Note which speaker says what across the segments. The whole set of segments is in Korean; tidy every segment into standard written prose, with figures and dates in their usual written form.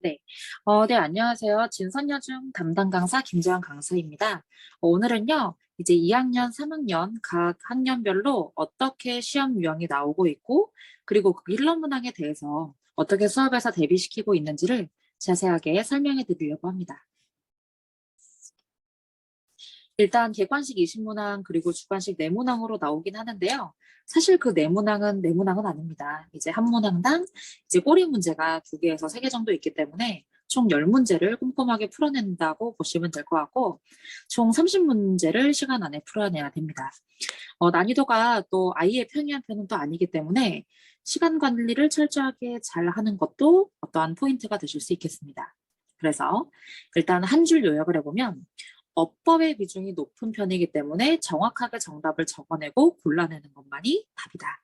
Speaker 1: 네. 네, 안녕하세요. 진선여중 담당 강사 김재환 강사입니다. 오늘은요, 이제 2학년, 3학년 각 학년별로 어떻게 시험 유형이 나오고 있고, 그리고 그 일러 문항에 대해서 어떻게 수업에서 대비시키고 있는지를 자세하게 설명해 드리려고 합니다. 일단 객관식 20문항 그리고 주관식 내문항으로 나오긴 하는데요. 사실 그 내문항은 아닙니다. 이제 한 문항당 이제 꼬리 문제가 2개에서 3개 정도 있기 때문에 총 10문제를 꼼꼼하게 풀어낸다고 보시면 될 것 같고 총 30문제를 시간 안에 풀어내야 됩니다. 난이도가 또 아이의 편의한 편은 또 아니기 때문에 시간 관리를 철저하게 잘 하는 것도 어떠한 포인트가 되실 수 있겠습니다. 그래서 일단 한 줄 요약을 해보면 어법의 비중이 높은 편이기 때문에 정확하게 정답을 적어내고 골라내는 것만이 답이다.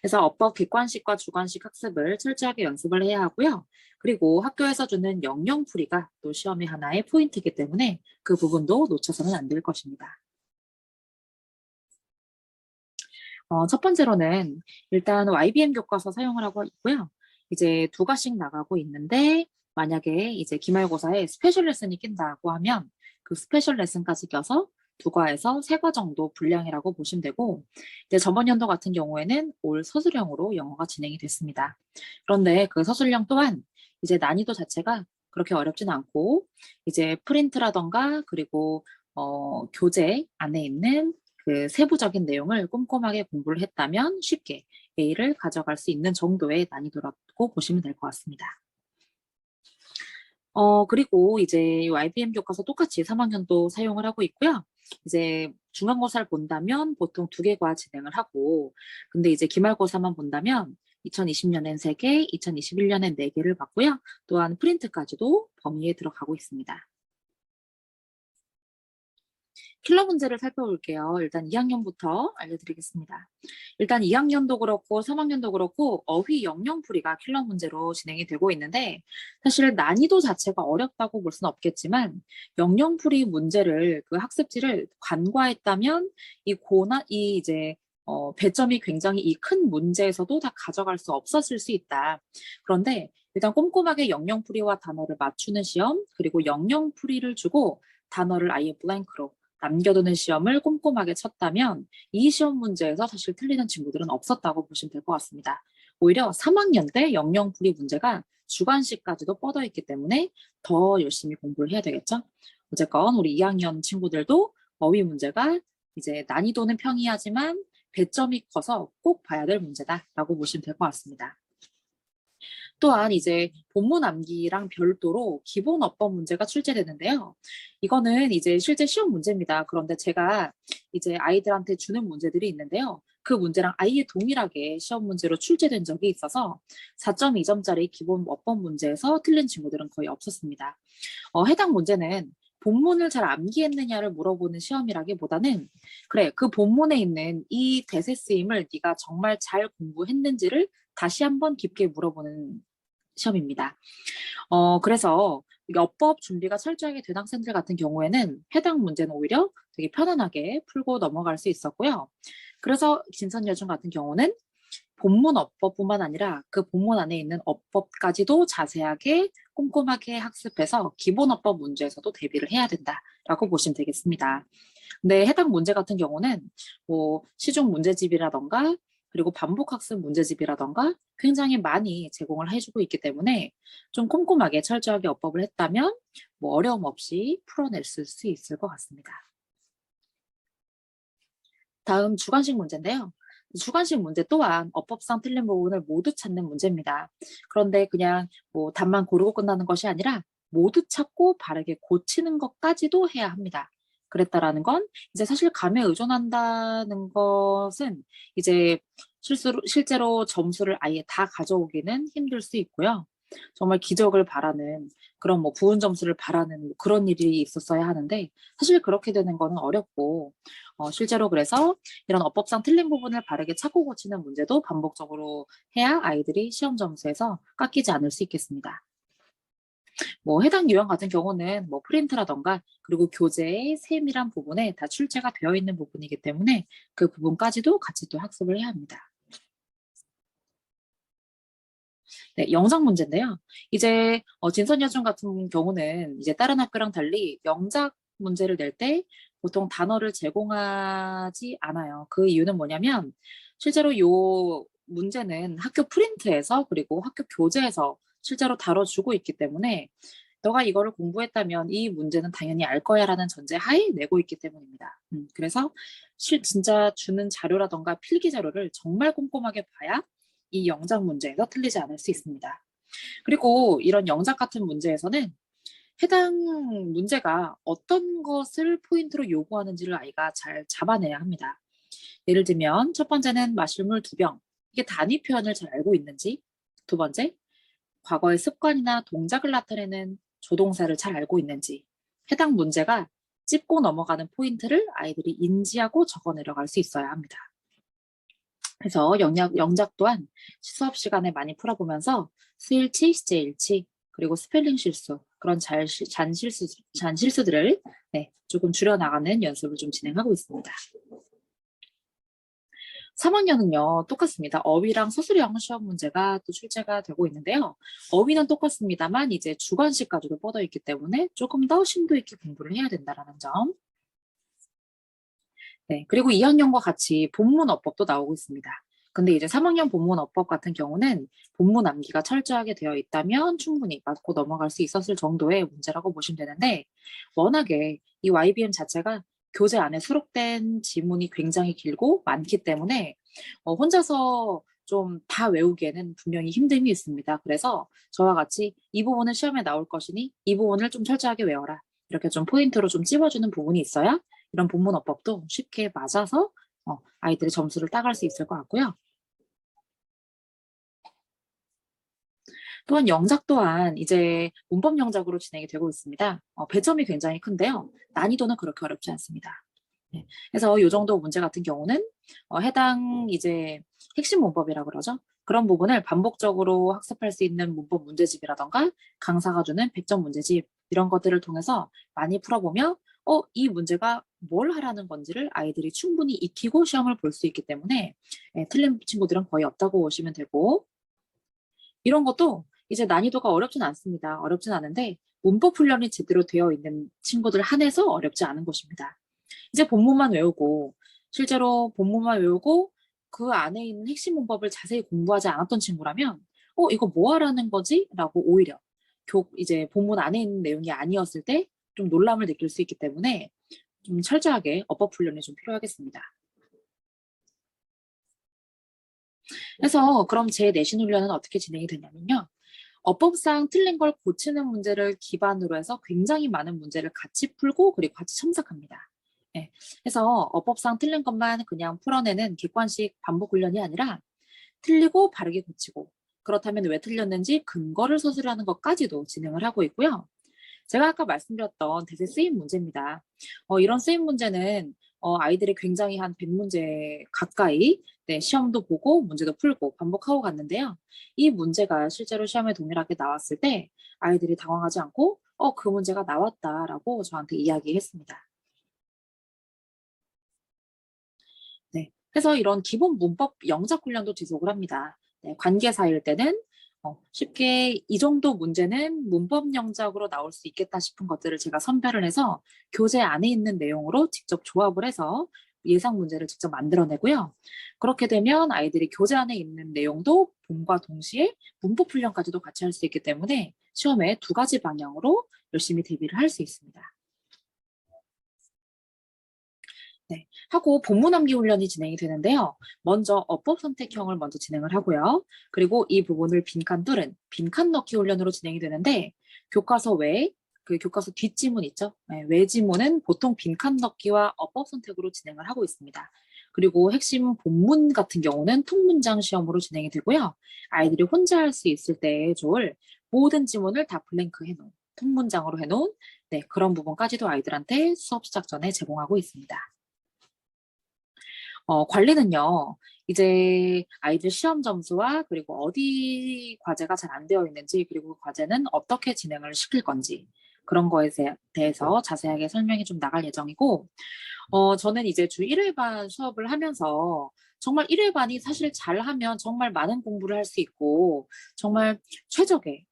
Speaker 1: 그래서 어법 객관식과 주관식 학습을 철저하게 연습을 해야 하고요. 그리고 학교에서 주는 영영풀이가 또 시험의 하나의 포인트이기 때문에 그 부분도 놓쳐서는 안 될 것입니다. 첫 번째로는 일단 YBM 교과서 사용을 하고 있고요. 이제 2과씩 나가고 있는데 만약에 이제 기말고사에 스페셜 레슨이 낀다고 하면 그 스페셜 레슨까지 껴서 2과에서 3과 정도 분량이라고 보시면 되고 이제 저번 연도 같은 경우에는 올 서술형으로 영어가 진행이 됐습니다. 그런데 그 서술형 또한 이제 난이도 자체가 그렇게 어렵진 않고 이제 프린트라던가 그리고 교재 안에 있는 그 세부적인 내용을 꼼꼼하게 공부를 했다면 쉽게 A를 가져갈 수 있는 정도의 난이도라고 보시면 될 것 같습니다. 그리고 이제 YBM 교과서 똑같이 3학년도 사용을 하고 있고요. 이제 중간고사를 본다면 보통 2개 과 진행을 하고, 근데 이제 기말고사만 본다면 2020년엔 3개, 2021년엔 4개를 받고요. 또한 프린트까지도 범위에 들어가고 있습니다. 킬러 문제를 살펴볼게요. 일단 2학년부터 알려드리겠습니다. 일단 2학년도 그렇고 3학년도 그렇고 어휘 영영풀이가 킬러 문제로 진행이 되고 있는데 사실 난이도 자체가 어렵다고 볼 수는 없겠지만 영영풀이 문제를 그 학습지를 간과했다면 이 이제 배점이 굉장히 이 큰 문제에서도 다 가져갈 수 없었을 수 있다. 그런데 일단 꼼꼼하게 영영풀이와 단어를 맞추는 시험 그리고 영영풀이를 주고 단어를 아예 블랭크로 남겨두는 시험을 꼼꼼하게 쳤다면 이 시험 문제에서 사실 틀리는 친구들은 없었다고 보시면 될 것 같습니다. 오히려 3학년 때 영영풀이 문제가 주관식까지도 뻗어 있기 때문에 더 열심히 공부를 해야 되겠죠. 어쨌건 우리 2학년 친구들도 어휘 문제가 이제 난이도는 평이하지만 배점이 커서 꼭 봐야 될 문제다라고 보시면 될 것 같습니다. 또한 이제 본문 암기랑 별도로 기본 어법 문제가 출제되는데요. 이거는 이제 실제 시험 문제입니다. 그런데 제가 이제 아이들한테 주는 문제들이 있는데요. 그 문제랑 아예 동일하게 시험 문제로 출제된 적이 있어서 4.2점짜리 기본 어법 문제에서 틀린 친구들은 거의 없었습니다. 해당 문제는 본문을 잘 암기했느냐를 물어보는 시험이라기보다는 그래, 그 본문에 있는 이 대세 쓰임을 네가 정말 잘 공부했는지를 다시 한번 깊게 물어보는 시험입니다. 그래서 어법 준비가 철저하게 된 학생들 같은 경우에는 해당 문제는 오히려 되게 편안하게 풀고 넘어갈 수 있었고요. 그래서 진선여중 같은 경우는 본문 어법뿐만 아니라 그 본문 안에 있는 어법까지도 자세하게 꼼꼼하게 학습해서 기본 어법 문제에서도 대비를 해야 된다라고 보시면 되겠습니다. 근데 해당 문제 같은 경우는 뭐 시중 문제집이라던가 그리고 반복학습 문제집이라던가 굉장히 많이 제공을 해주고 있기 때문에 좀 꼼꼼하게 철저하게 어법을 했다면 뭐 어려움 없이 풀어낼 수 있을 것 같습니다. 다음 주관식 문제인데요. 주관식 문제 또한 어법상 틀린 부분을 모두 찾는 문제입니다. 그런데 그냥 뭐 답만 고르고 끝나는 것이 아니라 모두 찾고 바르게 고치는 것까지도 해야 합니다. 그랬다라는 건 이제 사실 감에 의존한다는 것은 이제 실제로 점수를 아예 다 가져오기는 힘들 수 있고요. 정말 기적을 바라는 그런 뭐 부분 점수를 바라는 뭐 그런 일이 있었어야 하는데 사실 그렇게 되는 거는 어렵고 실제로 그래서 이런 어법상 틀린 부분을 바르게 찾고 고치는 문제도 반복적으로 해야 아이들이 시험 점수에서 깎이지 않을 수 있겠습니다. 뭐 해당 유형 같은 경우는 뭐 프린트라던가 그리고 교재의 세밀한 부분에 다 출제가 되어 있는 부분이기 때문에 그 부분까지도 같이 또 학습을 해야 합니다. 네, 영작 문제인데요. 이제 진선여중 같은 경우는 이제 다른 학교랑 달리 영작 문제를 낼 때 보통 단어를 제공하지 않아요. 그 이유는 뭐냐면 실제로 요 문제는 학교 프린트에서 그리고 학교 교재에서 실제로 다뤄주고 있기 때문에 너가 이거를 공부했다면 이 문제는 당연히 알 거야라는 전제 하에 내고 있기 때문입니다. 그래서 진짜 주는 자료라던가 필기 자료를 정말 꼼꼼하게 봐야 이 영작 문제에서 틀리지 않을 수 있습니다. 그리고 이런 영작 같은 문제에서는 해당 문제가 어떤 것을 포인트로 요구하는지를 아이가 잘 잡아내야 합니다. 예를 들면 첫 번째는 마실물 2병. 이게 단위 표현을 잘 알고 있는지. 두 번째, 과거의 습관이나 동작을 나타내는 조동사를 잘 알고 있는지. 해당 문제가 짚고 넘어가는 포인트를 아이들이 인지하고 적어 내려갈 수 있어야 합니다. 그래서 영작 또한 수업 시간에 많이 풀어보면서 수일치, 시제일치, 그리고 스펠링 실수, 그런 잔실수들을 조금 줄여나가는 연습을 좀 진행하고 있습니다. 3학년은요, 똑같습니다. 어휘랑 서술형 시험 문제가 또 출제가 되고 있는데요. 어휘는 똑같습니다만 이제 주관식까지도 뻗어 있기 때문에 조금 더 심도 있게 공부를 해야 된다는 점. 네, 그리고 2학년과 같이 본문 어법도 나오고 있습니다. 근데 이제 3학년 본문 어법 같은 경우는 본문 암기가 철저하게 되어 있다면 충분히 맞고 넘어갈 수 있었을 정도의 문제라고 보시면 되는데 워낙에 이 YBM 자체가 교재 안에 수록된 지문이 굉장히 길고 많기 때문에 혼자서 좀 다 외우기에는 분명히 힘듦이 있습니다. 그래서 저와 같이 이 부분은 시험에 나올 것이니 이 부분을 좀 철저하게 외워라. 이렇게 좀 포인트로 좀 찝어주는 부분이 있어야 이런 본문 어법도 쉽게 맞아서 아이들이 점수를 따갈 수 있을 것 같고요. 또한 영작 또한 이제 문법 영작으로 진행이 되고 있습니다. 배점이 굉장히 큰데요. 난이도는 그렇게 어렵지 않습니다. 네. 그래서 이 정도 문제 같은 경우는 해당 이제 핵심 문법이라고 그러죠. 그런 부분을 반복적으로 학습할 수 있는 문법 문제집이라던가 강사가 주는 100점 문제집 이런 것들을 통해서 많이 풀어보며 이 문제가 뭘 하라는 건지를 아이들이 충분히 익히고 시험을 볼 수 있기 때문에 틀린 친구들은 거의 없다고 보시면 되고 이런 것도 이제 난이도가 어렵진 않습니다. 어렵진 않은데 문법 훈련이 제대로 되어 있는 친구들 한해서 어렵지 않은 것입니다. 이제 본문만 외우고 실제로 본문만 외우고 그 안에 있는 핵심 문법을 자세히 공부하지 않았던 친구라면 이거 뭐 하라는 거지? 라고 오히려 이제 본문 안에 있는 내용이 아니었을 때 좀 놀람을 느낄 수 있기 때문에 좀 철저하게 어법 훈련이 좀 필요하겠습니다. 그래서 그럼 제 내신 훈련은 어떻게 진행이 되냐면요. 어법상 틀린 걸 고치는 문제를 기반으로 해서 굉장히 많은 문제를 같이 풀고 그리고 같이 첨삭합니다. 네. 그래서 어법상 틀린 것만 그냥 풀어내는 객관식 반복 훈련이 아니라 틀리고 바르게 고치고 그렇다면 왜 틀렸는지 근거를 서술하는 것까지도 진행을 하고 있고요. 제가 아까 말씀드렸던 대세 쓰임 문제입니다. 이런 쓰임 문제는 아이들이 굉장히 한 100문제 가까이 시험도 보고 문제도 풀고 반복하고 갔는데요. 이 문제가 실제로 시험에 동일하게 나왔을 때 아이들이 당황하지 않고 그 문제가 나왔다라고 저한테 이야기했습니다. 네. 그래서 이런 기본 문법 영작 훈련도 지속을 합니다. 네, 관계사일 때는 쉽게 이 정도 문제는 문법 영작으로 나올 수 있겠다 싶은 것들을 제가 선별을 해서 교재 안에 있는 내용으로 직접 조합을 해서 예상 문제를 직접 만들어내고요. 그렇게 되면 아이들이 교재 안에 있는 내용도 봄과 동시에 문법 훈련까지도 같이 할 수 있기 때문에 시험에 두 가지 방향으로 열심히 대비를 할 수 있습니다. 네, 하고 본문 암기 훈련이 진행이 되는데요. 먼저 어법 선택형을 먼저 진행을 하고요. 그리고 이 부분을 빈칸 뚫은 빈칸 넣기 훈련으로 진행이 되는데 교과서 외에 그 교과서 뒷지문 있죠? 네, 외지문은 보통 빈칸 넣기와 어법 선택으로 진행을 하고 있습니다. 그리고 핵심 본문 같은 경우는 통문장 시험으로 진행이 되고요. 아이들이 혼자 할 수 있을 때 좋을 모든 지문을 다 블랭크 해놓은 통문장으로 해놓은 그런 부분까지도 아이들한테 수업 시작 전에 제공하고 있습니다. 관리는요, 이제 아이들 시험 점수와 그리고 어디 과제가 잘 안 되어 있는지, 그리고 그 과제는 어떻게 진행을 시킬 건지, 그런 거에 대해서 자세하게 설명이 좀 나갈 예정이고, 저는 이제 주 1회반 수업을 하면서 정말 1회 반이 사실 잘하면 정말 많은 공부를 할 수 있고 정말 최적의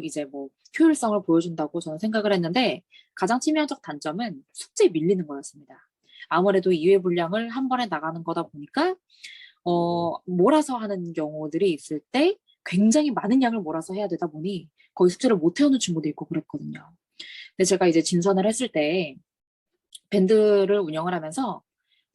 Speaker 1: 이제 뭐 효율성을 보여준다고 저는 생각을 했는데 가장 치명적 단점은 숙제 밀리는 거였습니다. 아무래도 2회 분량을 한 번에 나가는 거다 보니까 몰아서 하는 경우들이 있을 때 굉장히 많은 양을 몰아서 해야 되다 보니 거의 숙제를 못 해오는 친구도 있고 그랬거든요. 근데 제가 이제 진선을 했을 때 밴드를 운영을 하면서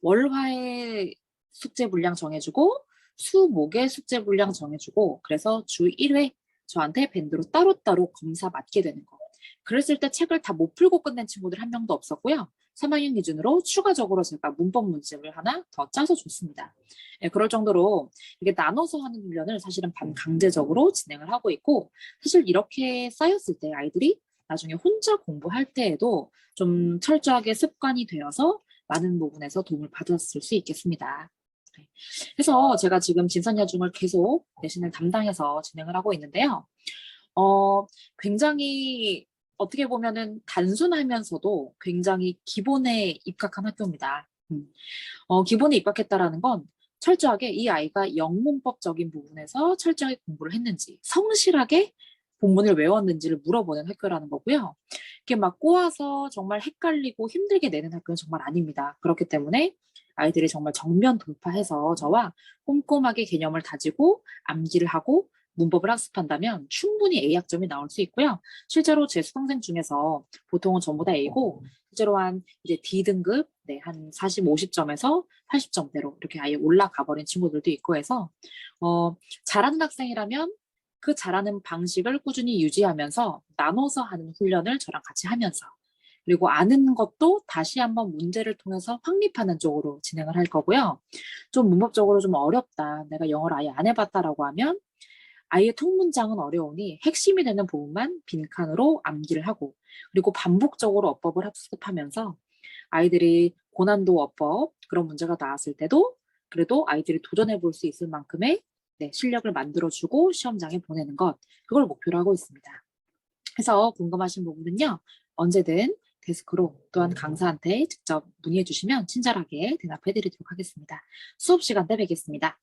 Speaker 1: 월화의 숙제 분량 정해주고 수목의 숙제 분량 정해주고 그래서 주 1회 저한테 밴드로 따로따로 검사 맡게 되는 거. 그랬을 때 책을 다 못 풀고 끝낸 친구들 한 명도 없었고요. 3학년 기준으로 추가적으로 제가 문법 문집을 하나 더 짜서 줬습니다. 예, 그럴 정도로 이게 나눠서 하는 훈련을 사실은 반강제적으로 진행을 하고 있고 사실 이렇게 쌓였을 때 아이들이 나중에 혼자 공부할 때에도 좀 철저하게 습관이 되어서 많은 부분에서 도움을 받았을 수 있겠습니다. 네. 그래서 제가 지금 진선여중을 계속 내신을 담당해서 진행을 하고 있는데요. 굉장히 어떻게 보면은 단순하면서도 굉장히 기본에 입각한 학교입니다. 기본에 입각했다라는 건 철저하게 이 아이가 영문법적인 부분에서 철저하게 공부를 했는지, 성실하게 본문을 외웠는지를 물어보는 학교라는 거고요. 이렇게 막 꼬아서 정말 헷갈리고 힘들게 내는 학교는 정말 아닙니다. 그렇기 때문에 아이들이 정말 정면 돌파해서 저와 꼼꼼하게 개념을 다지고 암기를 하고 문법을 학습한다면 충분히 A학점이 나올 수 있고요. 실제로 제 수강생 중에서 보통은 전부 다 A고 실제로 한 이제 D등급 한 40, 50점에서 80점대로 이렇게 아예 올라가 버린 친구들도 있고 해서 잘하는 학생이라면 그 잘하는 방식을 꾸준히 유지하면서 나눠서 하는 훈련을 저랑 같이 하면서 그리고 아는 것도 다시 한번 문제를 통해서 확립하는 쪽으로 진행을 할 거고요. 좀 문법적으로 좀 어렵다. 내가 영어를 아예 안 해봤다라고 하면 아예 통문장은 어려우니 핵심이 되는 부분만 빈칸으로 암기를 하고 그리고 반복적으로 어법을 학습하면서 아이들이 고난도 어법 그런 문제가 나왔을 때도 그래도 아이들이 도전해 볼 수 있을 만큼의 실력을 만들어주고 시험장에 보내는 것 그걸 목표로 하고 있습니다. 그래서 궁금하신 부분은요. 언제든 데스크로 또한 강사한테 직접 문의해 주시면 친절하게 대답해 드리도록 하겠습니다. 수업 시간 때 뵙겠습니다.